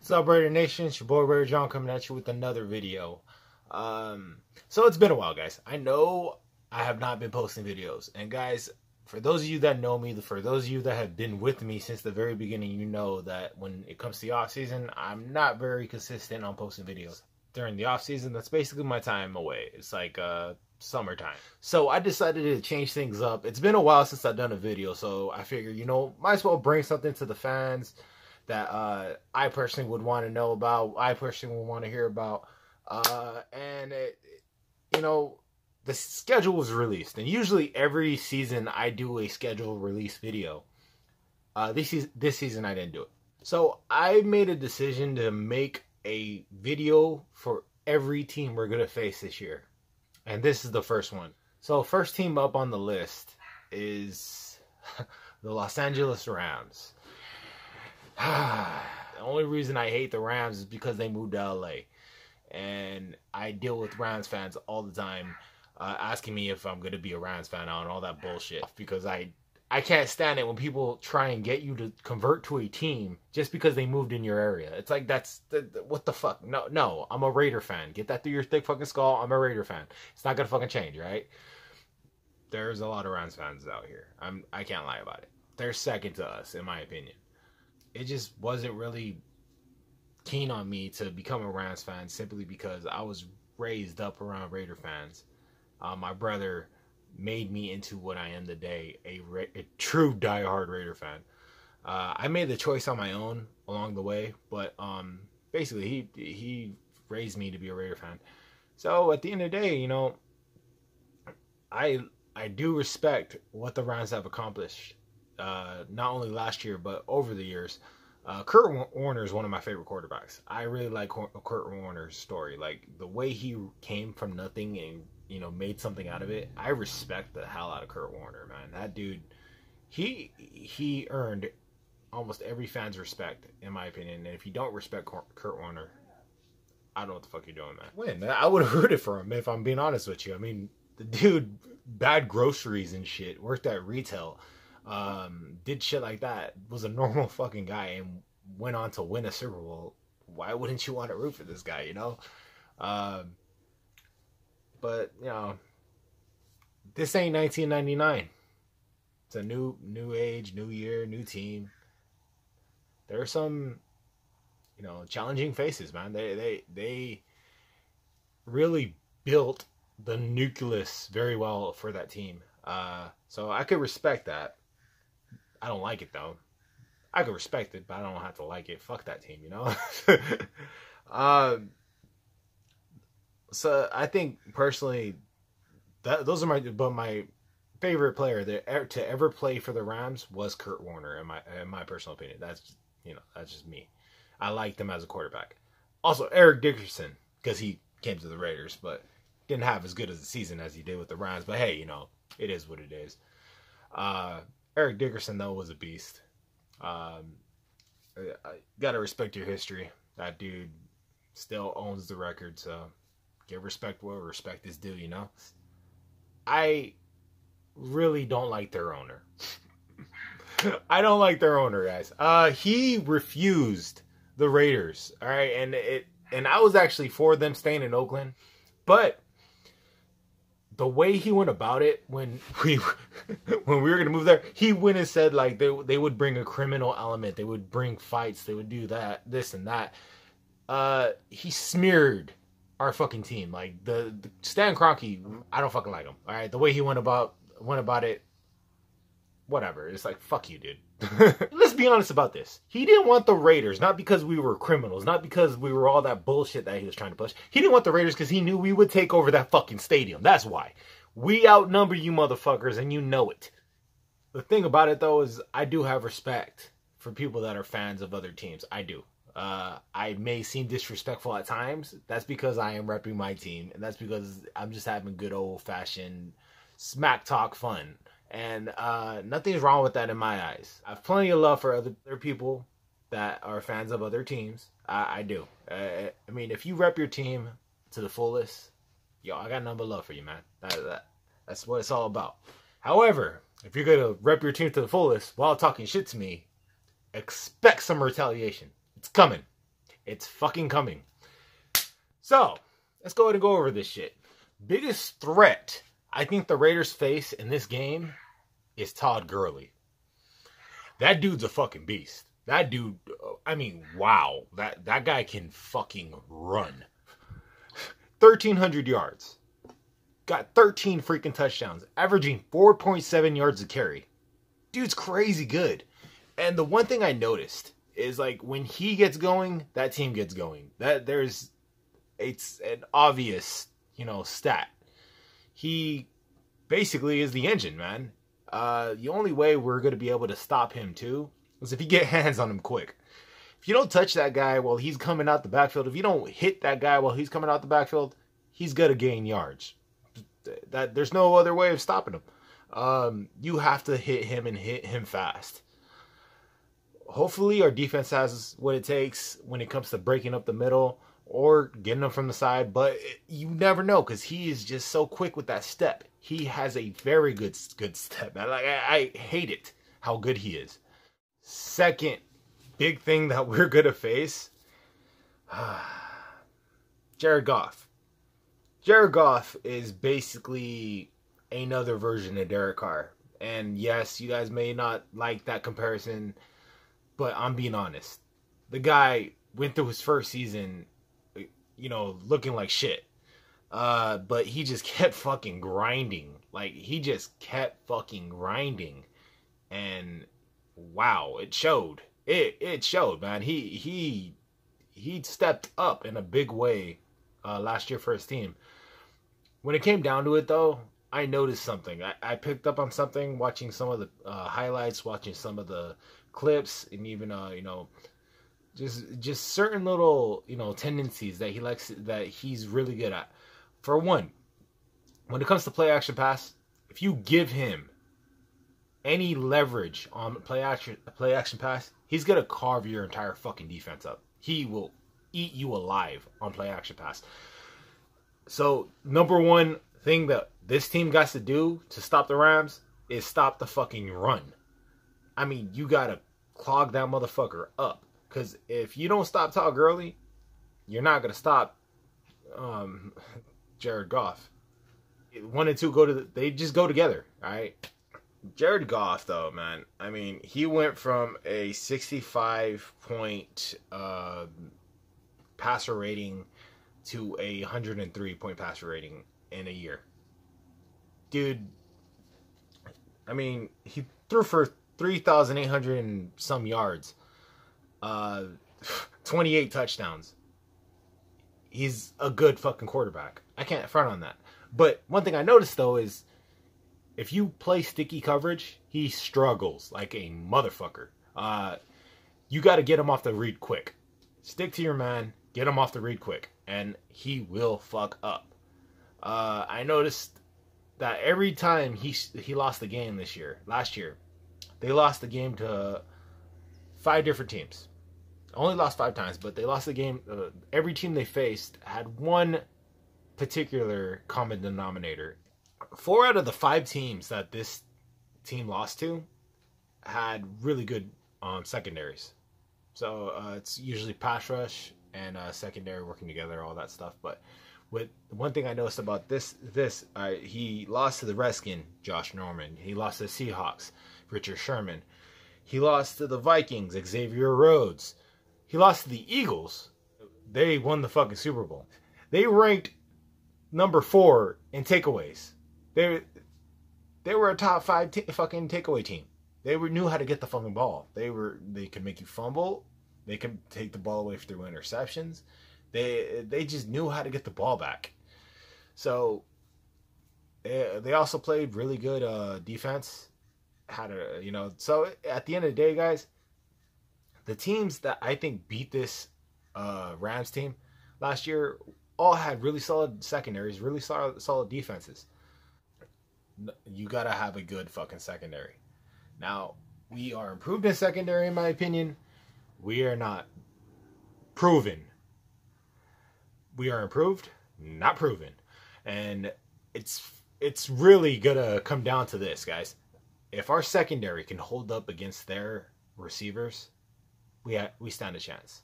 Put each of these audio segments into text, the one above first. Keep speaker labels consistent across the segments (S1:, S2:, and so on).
S1: What's up, Raider Nation? It's your boy Raider John coming at you with another video. So it's been a while, guys. I know I have not been posting videos. And guys, for those of you that know me, for those of you that have been with me since the very beginning, you know that when it comes to the off season, I'm not very consistent on posting videos. During the off season, that's basically my time away. It's like summertime. So I decided to change things up. It's been a while since I've done a video, so I figured, you know, might as well bring something to the fans that I personally would want to know about, I personally would want to hear about. And you know, the schedule was released, and usually every season I do a schedule release video. This season I didn't do it. So I made a decision to make a video for every team we're going to face this year. And this is the first one. So first team up on the list is the Los Angeles Rams. The only reason I hate the Rams is because they moved to LA. And I deal with Rams fans all the time asking me if I'm going to be a Rams fan now and all that bullshit. Because I can't stand it when people try and get you to convert to a team just because they moved in your area. It's like, what the fuck? No, I'm a Raider fan. Get that through your thick fucking skull. I'm a Raider fan. It's not going to fucking change, right? There's a lot of Rams fans out here. I can't lie about it. They're second to us, in my opinion. It just wasn't really keen on me to become a Rams fan simply because I was raised up around Raider fans. My brother made me into what I am today, a true diehard Raider fan. I made the choice on my own along the way, but basically he raised me to be a Raider fan. So at the end of the day, you know, I do respect what the Rams have accomplished, not only last year but over the years. Kurt Warner is one of my favorite quarterbacks. I really like Kurt Warner's story, like the way he came from nothing and, you know, made something out of it. I respect the hell out of Kurt Warner, man. That dude, he earned almost every fan's respect, in my opinion. And if you don't respect Kurt Warner, I don't know what the fuck you're doing, man. I would have rooted for him, if I'm being honest with you. I mean, the dude, bad groceries and shit, worked at retail, did shit like that, was a normal fucking guy, and went on to win a Super Bowl. Why wouldn't you want to root for this guy, you know? But, you know, this ain't 1999. It's a new age, new year, new team. There are some, you know, challenging faces, man. They really built the nucleus very well for that team. So I could respect that. I don't like it, though. I could respect it, but I don't have to like it. Fuck that team, you know? So I think personally, those are my favorite player to ever play for the Rams was Kurt Warner, in my personal opinion. That's, you know, that's just me. I liked him as a quarterback. Also Eric Dickerson, because he came to the Raiders, but didn't have as good as a season as he did with the Rams. But hey, you know, it is what it is. Eric Dickerson, though, was a beast. I gotta respect your history. That dude still owns the record, so give respect where respect is due, you know? I really don't like their owner. I don't like their owner, guys. He refused the Raiders, all right? And I was actually for them staying in Oakland, but the way he went about it when we were gonna move there, he went and said like they would bring a criminal element, they would bring fights, they would do that, this and that. He smeared our fucking team. Like the Stan Kroenke, I don't fucking like him. All right, the way he went about it, whatever. It's like, fuck you, dude. Let's be honest about this. He didn't want the Raiders, not because we were criminals, not because we were all that bullshit that he was trying to push. He didn't want the Raiders because he knew we would take over that fucking stadium. That's why. We outnumber you motherfuckers, and you know it. The thing about it, though, is I do have respect for people that are fans of other teams. I do. I may seem disrespectful at times. That's because I am repping my team, and that's because I'm just having good old-fashioned smack talk fun. And nothing's wrong with that in my eyes. I have plenty of love for other people that are fans of other teams. I do. I mean, if you rep your team to the fullest, yo, I got nothing but love for you, man. That's what it's all about. However, if you're going to rep your team to the fullest while talking shit to me, expect some retaliation. It's coming. It's fucking coming. So, let's go ahead and go over this shit. Biggest threat I think the Raiders face in this game is Todd Gurley. That dude's a fucking beast. That dude, I mean, wow. That guy can fucking run. 1,300 yards. Got 13 freaking touchdowns. Averaging 4.7 yards a carry. Dude's crazy good. And the one thing I noticed is, like, when he gets going, that team gets going. It's an obvious, stat. He basically is the engine, man. The only way we're going to be able to stop him, too, is if you get hands on him quick. If you don't touch that guy while he's coming out the backfield, if you don't hit that guy while he's coming out the backfield, he's going to gain yards. There's no other way of stopping him. You have to hit him and hit him fast. Hopefully our defense has what it takes when it comes to breaking up the middle or getting him from the side, but you never know because he is just so quick with that step. He has a very good step, man. Like, I hate it how good he is. Second big thing that we're gonna face, Jared Goff. Jared Goff is basically another version of Derek Carr. And yes, you guys may not like that comparison, but I'm being honest. The guy went through his first season, looking like shit. But he just kept fucking grinding. Like, he just kept fucking grinding. And wow, it showed. It showed, man. He stepped up in a big way last year for his team. When it came down to it, though, I noticed something. I picked up on something watching some of the highlights, watching some of the clips, and even just certain little tendencies that he likes, that he's really good at. For one, when it comes to play action pass, if you give him any leverage on play action pass, he's gonna carve your entire fucking defense up. He will eat you alive on play action pass. So number one thing that this team got to do to stop the Rams is stop the fucking run. I mean, you gotta clog that motherfucker up. Because if you don't stop Todd Gurley, you're not gonna stop Jared Goff. 1 and 2 they just go together, all right? Jared Goff, though, man, I mean, he went from a 65-point passer rating to a 103-point passer rating in a year. Dude, I mean, he threw for 3,800 and some yards, 28 touchdowns. He's a good fucking quarterback. I can't front on that. But one thing I noticed, though, is if you play sticky coverage, he struggles like a motherfucker. You got to get him off the read quick. Stick to your man. Get him off the read quick. And he will fuck up. I noticed that every time he lost the game last year, they lost the game to 5 different teams. Only lost 5 times, but they lost the game. Every team they faced had one particular common denominator. 4 out of the 5 teams that this team lost to had really good secondaries. So it's usually pass rush and secondary working together, all that stuff. But with one thing I noticed about this, he lost to the Redskins, Josh Norman. He lost to the Seahawks, Richard Sherman. He lost to the Vikings, Xavier Rhodes. He lost to the Eagles. They won the fucking Super Bowl. They ranked number 4 in takeaways. They were a top 5 fucking takeaway team. They knew how to get the fucking ball. They could make you fumble. They could take the ball away through interceptions. They just knew how to get the ball back. So they also played really good defense. So at the end of the day, guys, the teams that I think beat this Rams team last year all had really solid secondaries, really solid defenses. You gotta have a good fucking secondary. Now, we are improved in secondary, in my opinion. We are not proven. We are improved, not proven. And it's really gonna come down to this, guys. If our secondary can hold up against their receivers, we stand a chance.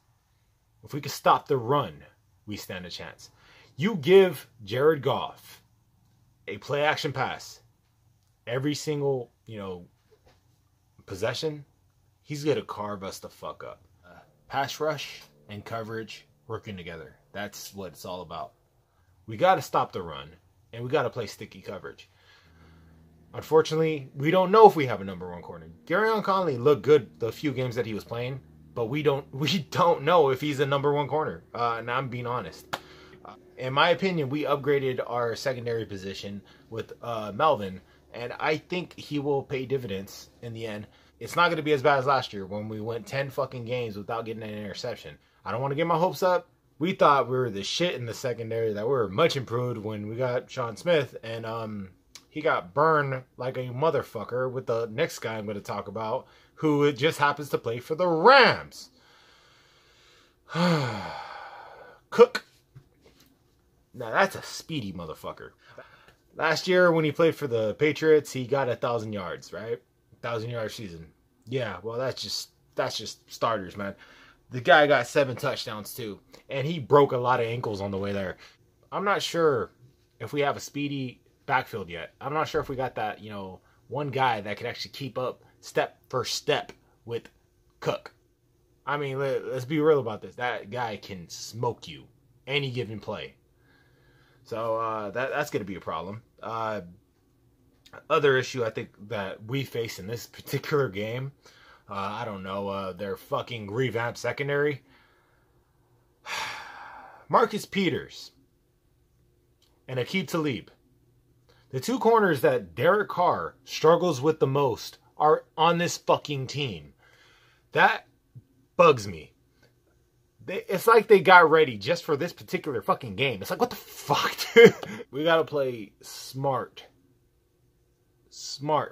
S1: if we could stop the run, we stand a chance. You give Jared Goff a play action pass every single, possession, he's going to carve us the fuck up. Pass rush and coverage working together. That's what it's all about. We got to stop the run, and we got to play sticky coverage. Unfortunately, we don't know if we have a number one corner. Garyon Conley looked good the few games that he was playing, but we don't know if he's a number one corner. And I'm being honest. In my opinion, we upgraded our secondary position with Melvin, and I think he will pay dividends in the end. It's not going to be as bad as last year when we went 10 fucking games without getting an interception. I don't want to get my hopes up. We thought we were the shit in the secondary, that we were much improved when we got Sean Smith, and he got burned like a motherfucker with the next guy I'm going to talk about, who just happens to play for the Rams. Cook. Now that's a speedy motherfucker. Last year when he played for the Patriots, he got 1,000 yards, right? 1,000-yard season. Yeah, well that's just starters, man. The guy got 7 touchdowns too, and he broke a lot of ankles on the way there. I'm not sure if we have a speedy backfield yet. I'm not sure if we got that, one guy that could actually keep up step for step with Cook. I mean, let's be real about this. That guy can smoke you any given play. So that's going to be a problem. Other issue I think that we face in this particular game, I don't know, their fucking revamped secondary. Marcus Peters and Aqib Talib. The two corners that Derek Carr struggles with the most are on this fucking team. That bugs me. It's like they got ready just for this particular fucking game. It's like, what the fuck, dude? We gotta play smart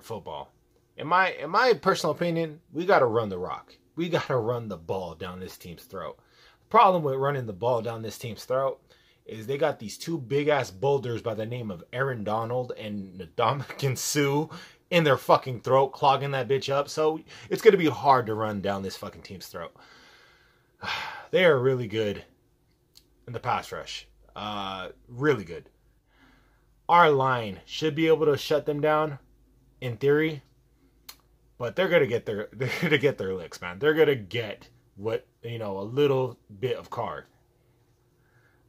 S1: football. In my personal opinion, we gotta run the rock. We gotta run the ball down this team's throat. The problem with running the ball down this team's throat is they got these two big-ass boulders by the name of Aaron Donald and Ndamukong Suh in their fucking throat, clogging that bitch up. So it's going to be hard to run down this fucking team's throat. They are really good in the pass rush. Really good. Our line should be able to shut them down, in theory. But they're going to get their licks, man. They're going to get what, a little bit of Carr.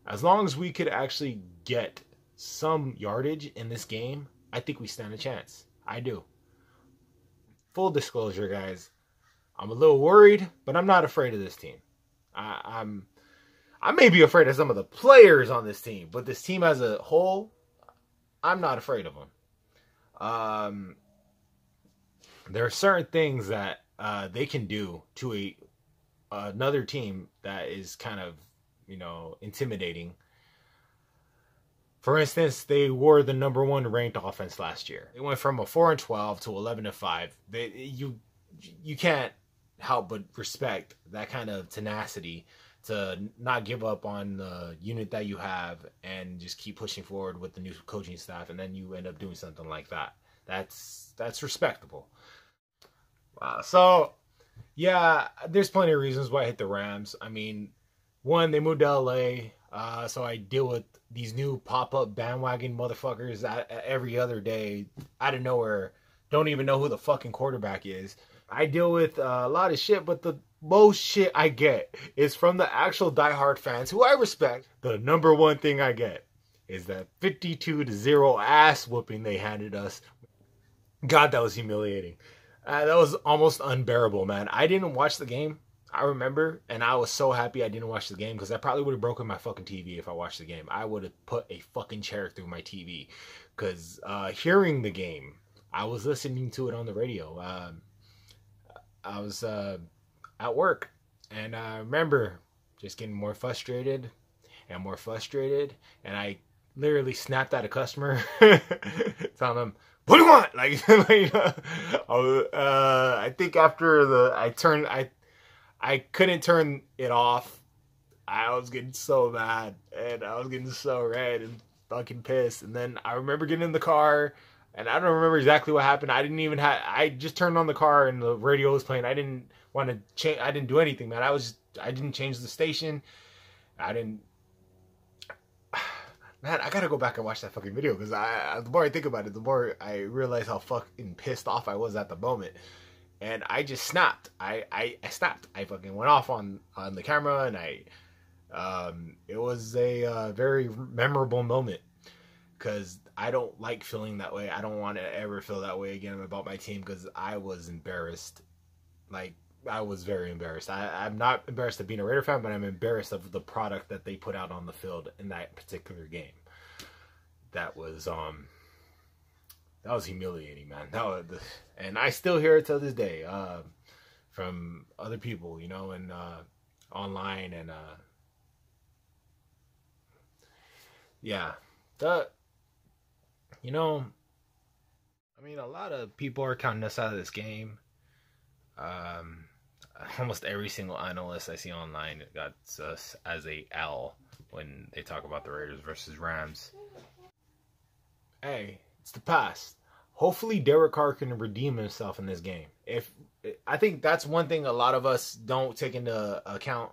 S1: As long as we could actually get some yardage in this game, I think we stand a chance. I do. Full disclosure, guys. I'm a little worried, but I'm not afraid of this team. I may be afraid of some of the players on this team, but this team as a whole, I'm not afraid of them. There are certain things that they can do to another team that is kind of, intimidating. For instance, they were the number 1 ranked offense last year. They went from a 4-12 to 11-5. You can't help but respect that kind of tenacity to not give up on the unit that you have and just keep pushing forward with the new coaching staff, and then you end up doing something like that. That's respectable. So yeah, there's plenty of reasons why I hit the Rams. I mean, one, they moved to LA, so I deal with these new pop-up bandwagon motherfuckers every other day out of nowhere. Don't even know who the fucking quarterback is. I deal with a lot of shit, but the most shit I get is from the actual diehard fans, who I respect. The number one thing I get is that 52-0 ass whooping they handed us. God, that was humiliating. That was almost unbearable, man. I didn't watch the game. I remember, and I was so happy I didn't watch the game, because I probably would have broken my fucking TV if I watched the game. I would have put a fucking chair through my TV, because hearing the game, I was listening to it on the radio. I was at work, and I remember just getting more frustrated, and and I literally snapped at a customer, telling them, "What do you want?" I think after I couldn't turn it off. I was getting so mad, and I was getting so red and fucking pissed. And then I remember getting in the car, and I don't remember exactly what happened. I just turned on the car and the radio was playing. I didn't want to change. I didn't do anything, man. I didn't change the station. I didn't. Man, I gotta go back and watch that fucking video because the more I think about it, the more I realize how fucking pissed off I was at the moment, and I just snapped. I snapped. I fucking went off on the camera, and it was a very memorable moment because I don't like feeling that way. I don't want to ever feel that way again about my team because I was embarrassed. Like, I was very embarrassed. I'm not embarrassed of being a Raider fan, but I'm embarrassed of the product that they put out on the field in that particular game. That was humiliating, man. And I still hear it to this day from other people, you know, and online, and yeah, you know, I mean, a lot of people are counting us out of this game. Almost every single analyst I see online got us as a L when they talk about the Raiders versus Rams. Hey, it's the past. Hopefully Derek Carr can redeem himself in this game. I think that's one thing a lot of us don't take into account,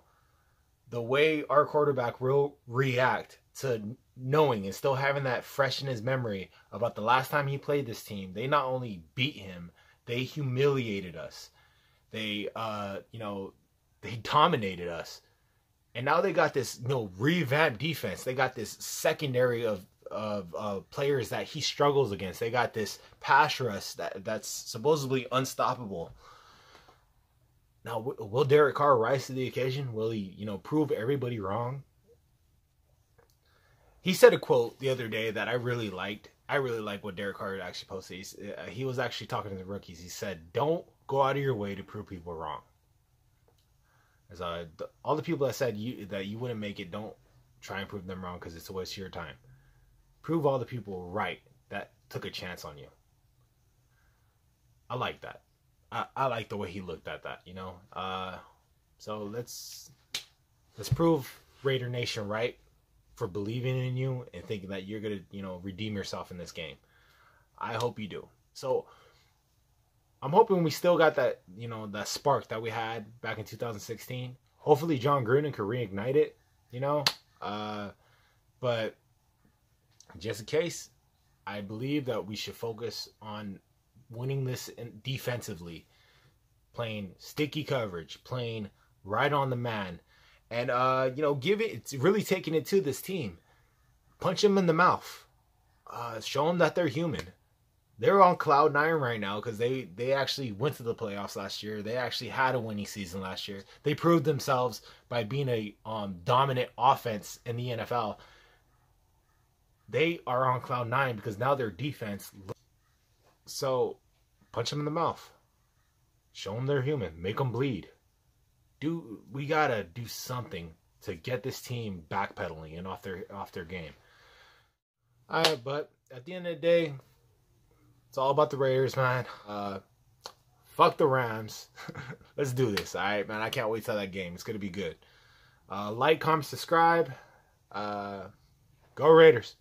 S1: the way our quarterback will react to knowing and still having that fresh in his memory about the last time he played this team. They not only beat him, they humiliated us. They, they dominated us. And now they got this, revamped defense. They got this secondary of players that he struggles against. They got this pass rush that's supposedly unstoppable. Now, will Derek Carr rise to the occasion? Will he, prove everybody wrong? He said a quote the other day that I really liked. I really like what Derek Carr actually posted. He was actually talking to the rookies. He said, "Don't go out of your way to prove people wrong." As all the people that said that you wouldn't make it, don't try and prove them wrong because it's a waste of your time. Prove all the people right that took a chance on you. I like that. I like the way he looked at that, So let's prove Raider Nation right for believing in you and thinking that you're going to, redeem yourself in this game. I hope you do. So I'm hoping we still got that, that spark that we had back in 2016. Hopefully John Gruden can reignite it, but just in case, I believe that we should focus on winning this defensively, playing sticky coverage, playing right on the man, and it's really taking it to this team. Punch them in the mouth. Show them that they're human. They're on cloud 9 right now because they actually went to the playoffs last year. They actually had a winning season last year. They proved themselves by being a dominant offense in the NFL. They are on cloud 9 because now their defense. So, punch them in the mouth. Show them they're human. Make them bleed. We gotta do something to get this team backpedaling and off their game. But at the end of the day, it's all about the Raiders, man. Fuck the Rams. Let's do this. All right, man. I can't wait till that game. It's gonna be good. Like, comment, subscribe. Go Raiders.